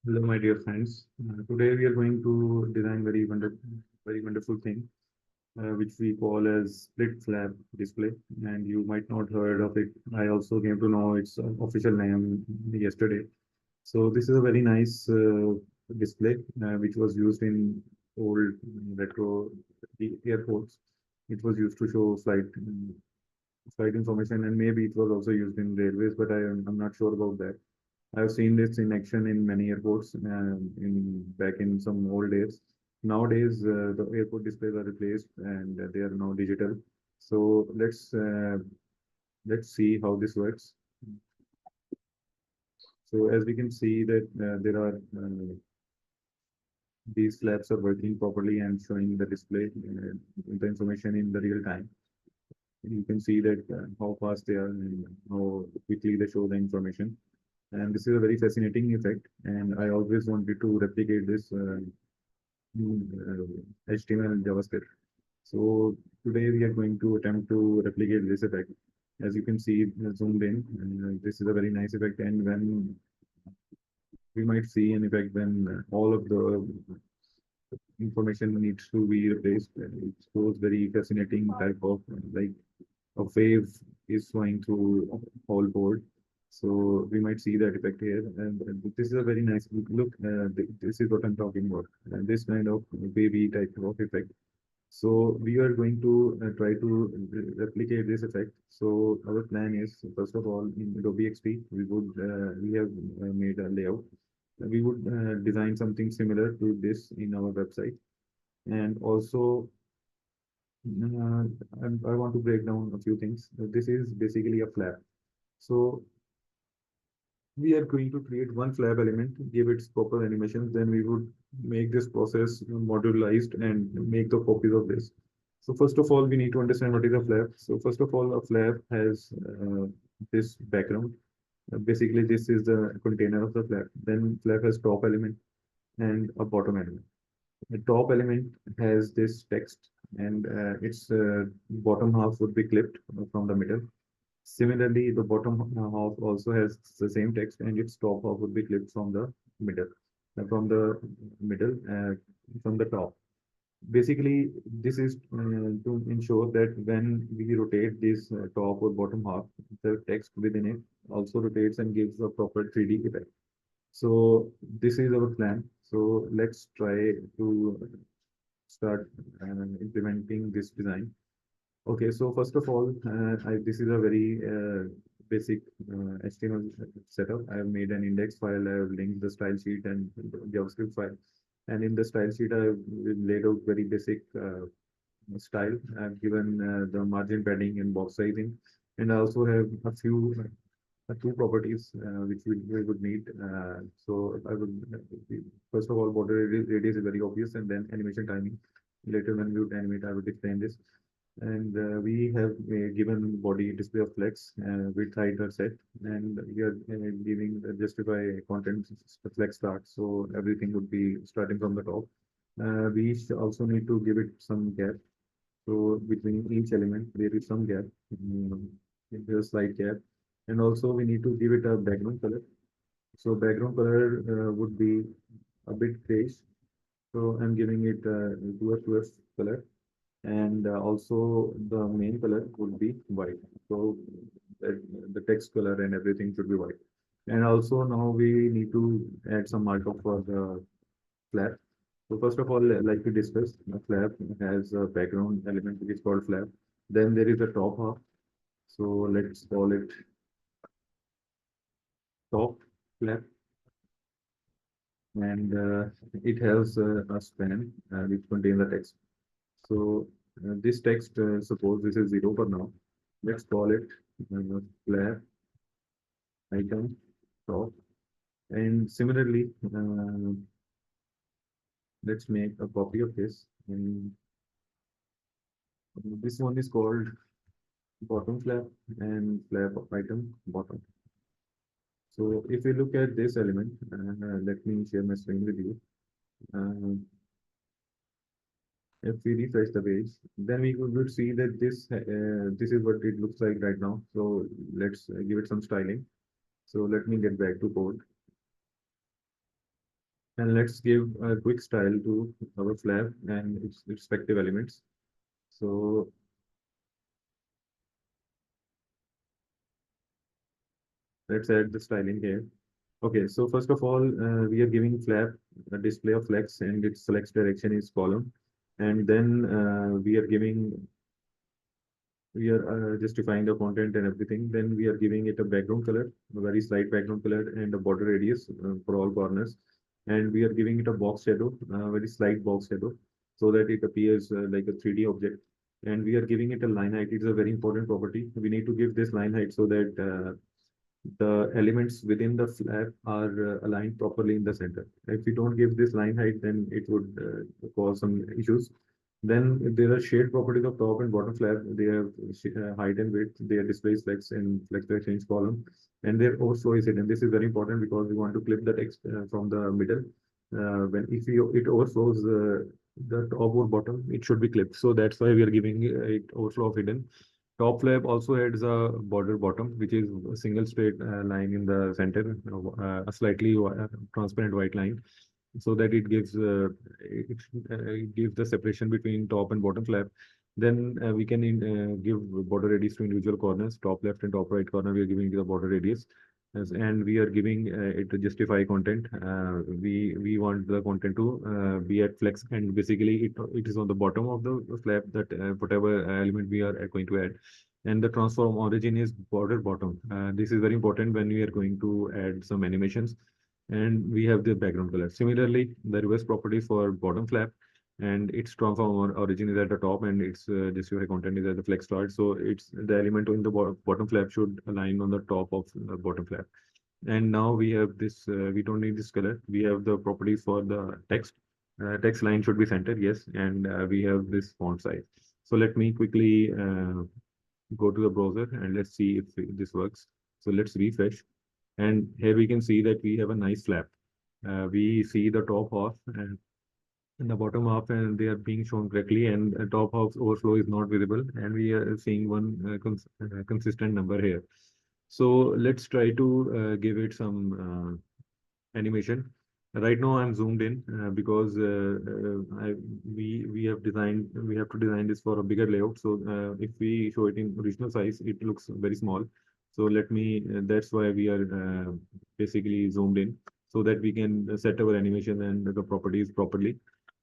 Hello, my dear friends. Today we are going to design very wonderful thing, which we call as split flap display. And you might not heard of it. I also came to know its official name yesterday. So this is a very nice display, which was used in old retro airports. It was used to show flight information, and maybe it was also used in railways, but I'm not sure about that. I've seen this in action in many airports in back in some old days. Nowadays, the airport displays are replaced and they are now digital. So let's see how this works. So as we can see that there are these flaps are working properly and showing the display the information in the real time. You can see that how fast they are and how quickly they show the information. And this is a very fascinating effect. And I always wanted to replicate this HTML and JavaScript. So today we are going to attempt to replicate this effect. As you can see, zoomed in, this is a very nice effect. And when we might see an effect when all of the information needs to be replaced, it shows very fascinating type of like a wave is flowing through whole board. So we might see that effect here. And this is a very nice look. This is what I'm talking about. And this kind of wavy type of effect. So we are going to try to replicate this effect. So our plan is, first of all, in Adobe XD, we have made a layout. We would design something similar to this in our website. And also, I want to break down a few things. This is basically a flap. So we are going to create one flap element, give its proper animations, then we would make this process modularized and make the copies of this. So first of all, we need to understand what is a flap. So first of all, a flap has this background. Basically, this is the container of the flap. Then flap has top element and a bottom element. The top element has this text, and its bottom half would be clipped from the middle. Similarly, the bottom half also has the same text, and its top half would be clipped middle, from the middle, from the top. Basically, this is to ensure that when we rotate this top or bottom half, the text within it also rotates and gives a proper 3D effect. So this is our plan. So let's try to start implementing this design. Okay, so first of all, this is a very basic HTML setup. I have made an index file. I have linked the style sheet and the JavaScript file. And in the style sheet, I have laid out very basic style. I've given the margin padding and box sizing. And I also have a few two properties which we would need. So I would first of all, border radius is very obvious, and then animation timing. Later, when we would animate, I would explain this. And we have given body display of flex with height are set, and we are giving justify content flex start. So everything would be starting from the top. We also need to give it some gap. So between each element, there is some gap. There's a slight gap, and also we need to give it a background color. So background color would be a bit grayish. So I'm giving it towards color, and also the main color would be white. So the text color and everything should be white. And also now we need to add some markup for the flap. So first of all, like we discussed, the flap has a background element which is called flap. Then there is a top half. So let's call it top flap, and it has a span which contains the text. So this text, suppose this is 0 for now. Let's call it flap item top. And similarly, let's make a copy of this. And this one is called bottom flap and flap item bottom. So if we look at this element, let me share my screen with you. Uh, if we refresh the page, then we would see that this is what it looks like right now. So let's give it some styling. So let me get back to code. And let's give a quick style to our flap and its respective elements. So let's add the styling here. Okay, so first of all, we are giving flap a display of flex and its flex direction is column. And then we are justifying the content and everything. Then we are giving it a background color, a very slight background color and a border radius for all corners. And we are giving it a box shadow, very slight box shadow, so that it appears like a 3D object. And we are giving it a line height. It's a very important property. We need to give this line height so that the elements within the flap are aligned properly in the center. If we don't give this line height, then it would cause some issues. Then there are shade properties of top and bottom flap. They have height and width. Their display flex and flex the change column, and their overflow is hidden. This is very important because we want to clip the text from the middle. When if you, it overflows the top or bottom, it should be clipped. So that's why we are giving it overflow of hidden. Top flap also adds a border bottom, which is a single straight line in the center, a slightly transparent white line, so that it gives the separation between top and bottom flap. Then we can give border radius to individual corners, top left and top right corner. We are giving the border radius, and we are giving it to justify content. We want the content to be at flex, and basically it is on the bottom of the flap that whatever element we are going to add. And the transform origin is border bottom. This is very important when we are going to add some animations, and we have the background color. Similarly, the reverse property for bottom flap, and its transform origin is at the top, and its justify content is at the flex start. So it's the element in the bottom flap should align on the top of the bottom flap. And now we have this, we don't need this color. We have the properties for the text. Text line should be centered, yes, and we have this font size. So let me quickly go to the browser and let's see if this works. So let's refresh. And here we can see that we have a nice flap. We see the top half and the bottom half, and they are being shown correctly, and top half overflow is not visible, and we are seeing one consistent number here. So let's try to give it some animation. Right now I'm zoomed in because we have to design this for a bigger layout. So if we show it in original size, it looks very small. So let me, that's why we are basically zoomed in so that we can set our animation and the properties properly.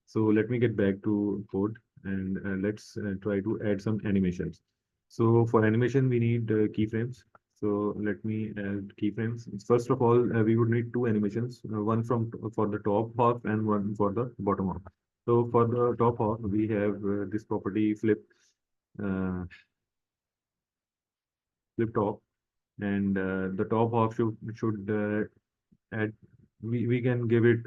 So let me get back to code and let's try to add some animations. So for animation, we need keyframes. So let me add keyframes. First of all, we would need two animations, one for the top half and one for the bottom half. So for the top half, we have this property uh, flip top, and the top half should add. We can give it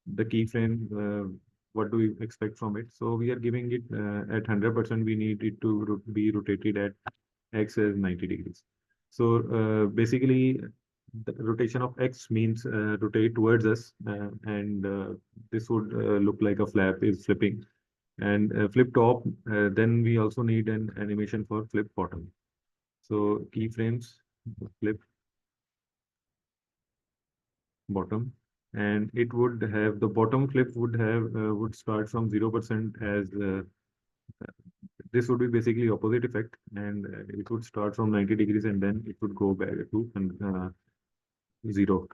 the keyframe. What do we expect from it? So we are giving it at 100%. We need it to be rotated at x is 90 degrees. So basically, the rotation of x means rotate towards us, and this would look like a flap is flipping. And flip top, then we also need an animation for flip bottom. So keyframes, flip bottom, and it would have the bottom flip would start from 0% as this would be basically opposite effect, and it would start from 90 degrees and then it would go back to 0.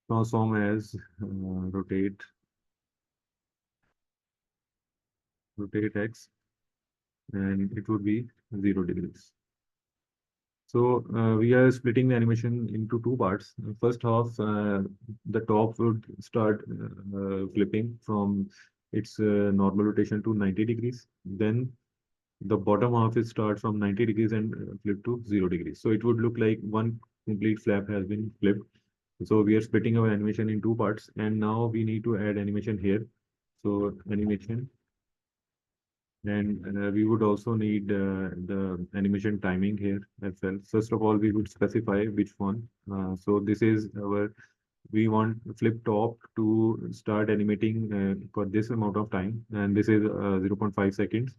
Transform as rotate x, and it would be 0 degrees. So we are splitting the animation into two parts. The first half, the top would start flipping from its normal rotation to 90 degrees. Then the bottom half is start from 90 degrees and flip to 0 degrees. So it would look like one complete flap has been flipped. So we are splitting our animation in two parts, and now we need to add animation here. So animation, and we would also need the animation timing here as well. First of all, we would specify which one. So this is our, we want flip top to start animating for this amount of time, and this is 0.5 seconds.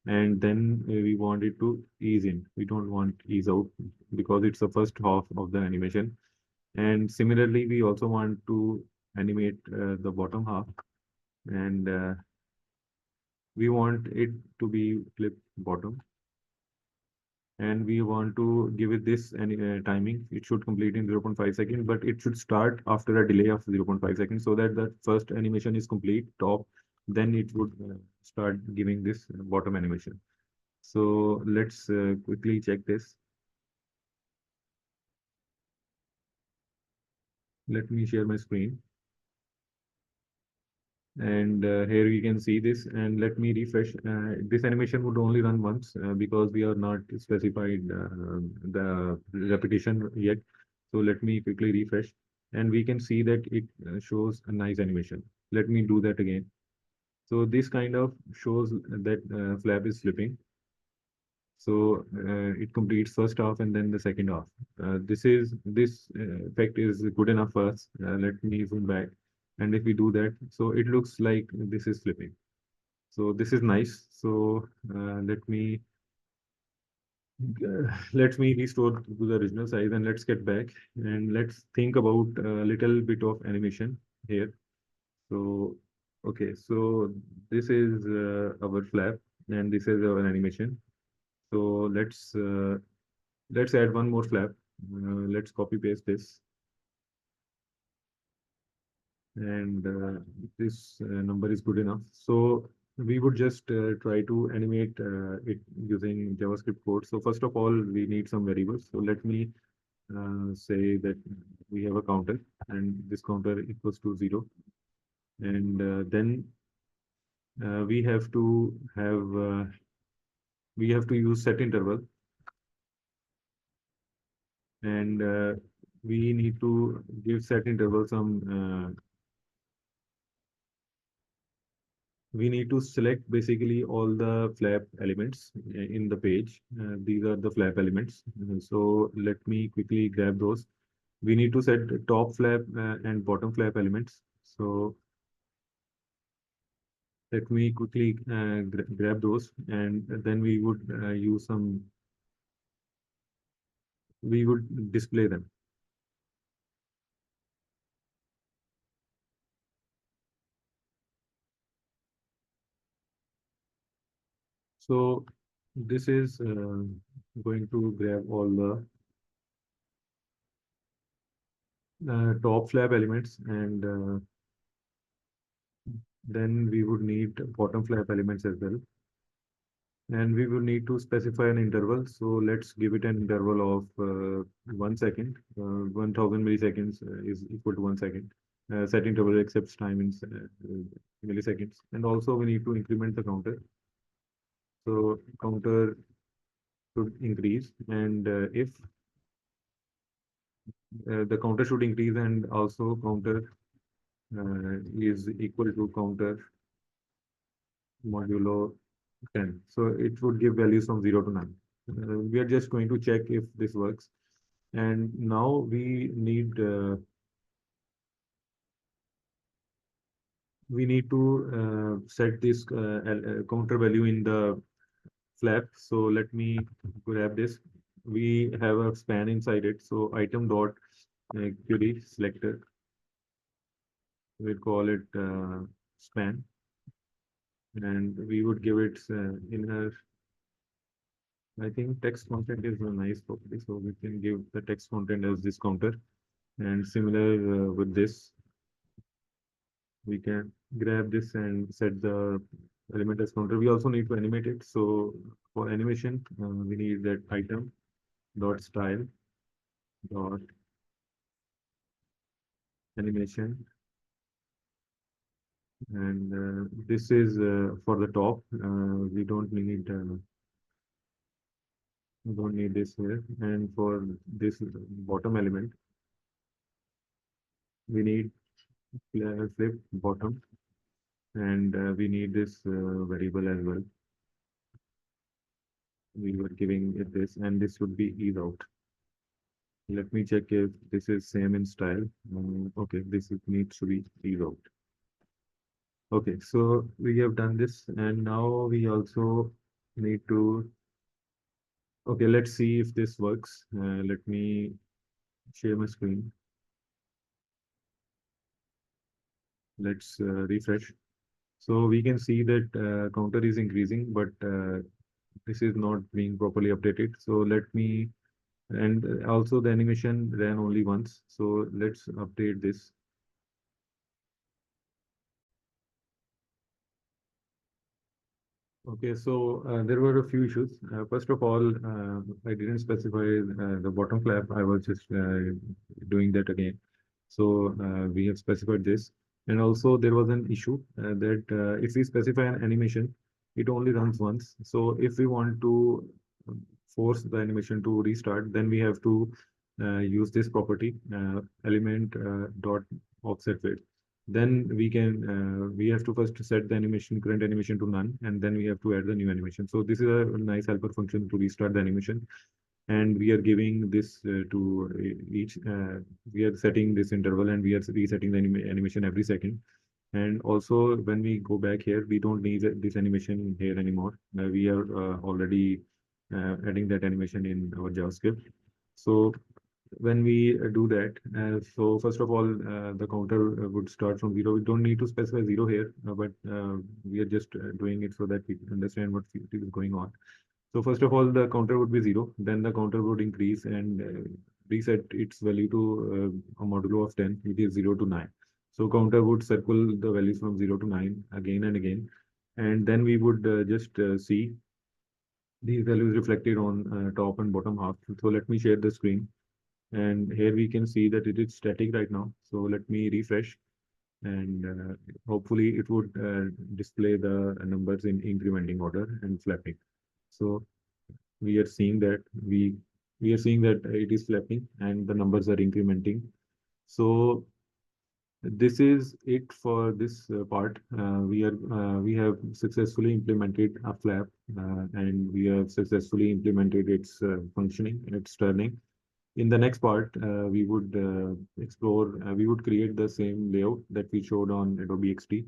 And then we want it to ease in. We don't want ease out because it's the first half of the animation. And similarly, we also want to animate the bottom half, and we want it to be flip bottom, and we want to give it this any timing. It should complete in 0.5 seconds, but it should start after a delay of 0.5 seconds, so that the first animation is complete top, then it would start giving this bottom animation. So let's quickly check this. Let me share my screen. And here we can see this, and let me refresh. This animation would only run once because we are not specified the repetition yet. So let me quickly refresh, and we can see that it shows a nice animation. Let me do that again. So this kind of shows that flap is flipping. So it completes first half and then the second half. This effect is good enough for us. Let me zoom back, and if we do that, so it looks like this is flipping. So this is nice. So let me restore to the original size, and let's get back and let's think about a little bit of animation here. So okay, so this is our flap, and this is our animation. So let's add one more flap. Let's copy paste this, and this number is good enough. So we would just try to animate it using JavaScript code. So first of all, we need some variables. So let me say that we have a counter, and this counter equals to 0. And then we have to use set interval, and we need to give set interval some we need to select basically all the flap elements in the page. These are the flap elements. So let me quickly grab those. We need to set the top flap and bottom flap elements. So let me quickly grab those, and then we would display them. So this is going to grab all the top flap elements, and then we would need bottom flap elements as well. And we will need to specify an interval. So let's give it an interval of 1 second. 1000 milliseconds is equal to 1 second. Set interval accepts time in milliseconds. And also we need to increment the counter. So counter should increase, and if the counter should increase, and also counter is equal to counter modulo 10. So it would give values from 0 to 9. We are just going to check if this works. And now we need to set this counter value in the flap. So let me grab this. We have a span inside it. So item dot query selector. We'll call it span, and we would give it inner. I think text content is a nice property, so we can give the text content as this counter. And similar with this, we can grab this and set the element as counter. We also need to animate it. So for animation, we need that item dot style dot animation, and this is for the top. We don't need this here. And for this bottom element, we need flip bottom, and we need this variable as well. We were giving it this, and this would be ease out. Let me check if this is same in style. Okay, needs to be ease out. Okay, so we have done this, and now we also need to. Okay, let's see if this works. Let me share my screen. Let's refresh. So we can see that counter is increasing, but this is not being properly updated. So let me, and also the animation ran only once. So let's update this. Okay, so there were a few issues. First of all, I didn't specify the bottom flap. I was just doing that again. So we have specified this. And also there was an issue that if we specify an animation, it only runs once. So if we want to force the animation to restart, then we have to use this property element dot offset weight. Then we have to first set the animation current animation to none, and then we have to add the new animation. So this is a nice helper function to restart the animation, and we are giving this to each. We are setting this interval, and we are resetting the animation every second. And also, when we go back here, we don't need this animation here anymore. We are already adding that animation in our JavaScript. So when we do that, so first of all, the counter would start from zero. We don't need to specify zero here, but we are just doing it so that we can understand what is going on. So first of all, the counter would be zero. Then the counter would increase and reset its value to a modulo of 10, which is 0 to 9. So counter would circle the values from 0 to 9 again and again. And then we would just see these values reflected on top and bottom half. So let me share the screen. And here we can see that it is static right now. So let me refresh, and hopefully it would display the numbers in incrementing order and flapping. So we are seeing that we are seeing that it is flapping and the numbers are incrementing. So this is it for this part. We have successfully implemented a flap, and we have successfully implemented its functioning and its turning. In the next part, we would explore, we would create the same layout that we showed on Adobe XD,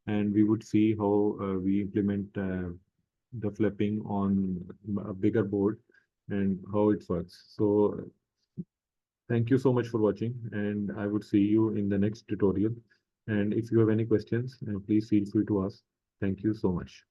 and we would see how we implement the flipping on a bigger board and how it works. So thank you so much for watching, and I would see you in the next tutorial. And if you have any questions, please feel free to ask. Thank you so much.